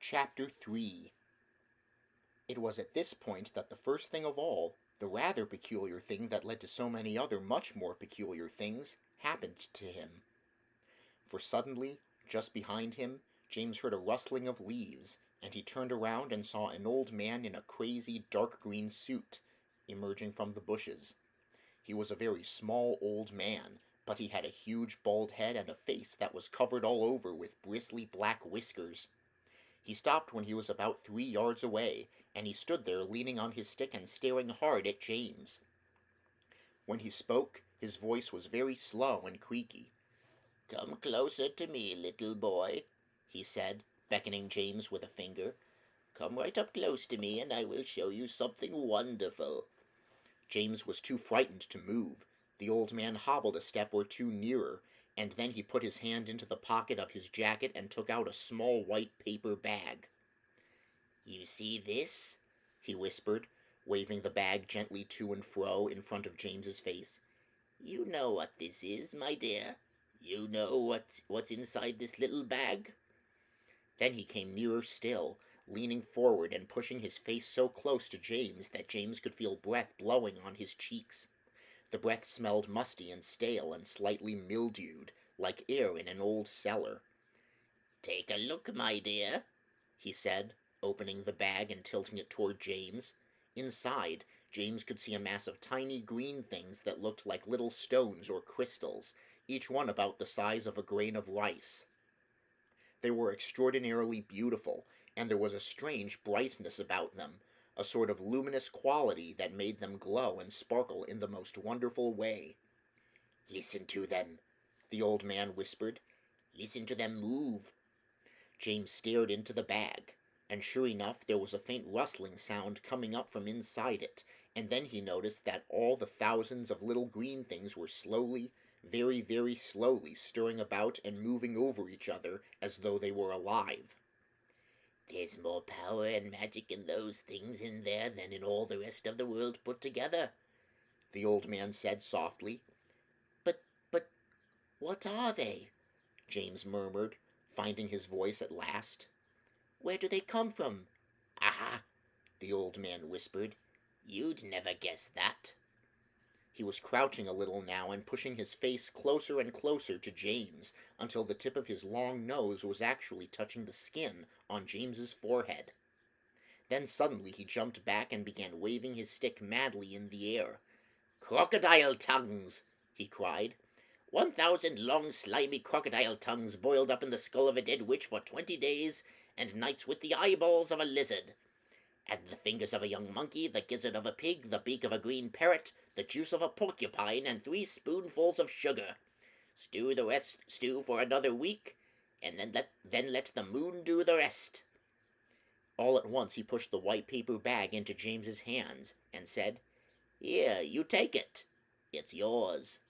Chapter 3. It was at this point that the first thing of all, the rather peculiar thing that led to so many other much more peculiar things, happened to him. For suddenly, just behind him, James heard a rustling of leaves, and he turned around and saw an old man in a crazy dark green suit emerging from the bushes. He was a very small old man, but he had a huge bald head and a face that was covered all over with bristly black whiskers. He stopped when he was about 3 yards away, and he stood there leaning on his stick and staring hard at James. When he spoke, his voice was very slow and creaky. "Come closer to me, little boy," he said, beckoning James with a finger. "Come right up close to me, and I will show you something wonderful." James was too frightened to move. The old man hobbled a step or two nearer, and then he put his hand into the pocket of his jacket and took out a small white paper bag. "You see this?" he whispered, waving the bag gently to and fro in front of James's face. "You know what this is, my dear? You know what's inside this little bag?" Then he came nearer still, leaning forward and pushing his face so close to James that James could feel breath blowing on his cheeks. The breath smelled musty and stale and slightly mildewed, like air in an old cellar. "Take a look, my dear," he said, opening the bag and tilting it toward James. Inside, James could see a mass of tiny green things that looked like little stones or crystals, each one about the size of a grain of rice. They were extraordinarily beautiful, and there was a strange brightness about them, a sort of luminous quality that made them glow and sparkle in the most wonderful way. "Listen to them," the old man whispered. "Listen to them move." James stared into the bag, and sure enough there was a faint rustling sound coming up from inside it, and then he noticed that all the thousands of little green things were slowly, very, very slowly stirring about and moving over each other as though they were alive. "There's more power and magic in those things in there than in all the rest of the world put together," the old man said softly. But, what are they?" James murmured, finding his voice at last. "Where do they come from?" "Aha!" the old man whispered. "You'd never guess that." He was crouching a little now and pushing his face closer and closer to James, until the tip of his long nose was actually touching the skin on James's forehead. Then suddenly he jumped back and began waving his stick madly in the air. "Crocodile tongues!" he cried. 1,000 long slimy crocodile tongues boiled up in the skull of a dead witch for 20 days and nights with the eyeballs of a lizard. Add the fingers of a young monkey, the gizzard of a pig, the beak of a green parrot, the juice of a porcupine, and 3 spoonfuls of sugar. Stew for another week, and then let the moon do the rest." All at once he pushed the white paper bag into James's hands and said, "Here, you take it. It's yours."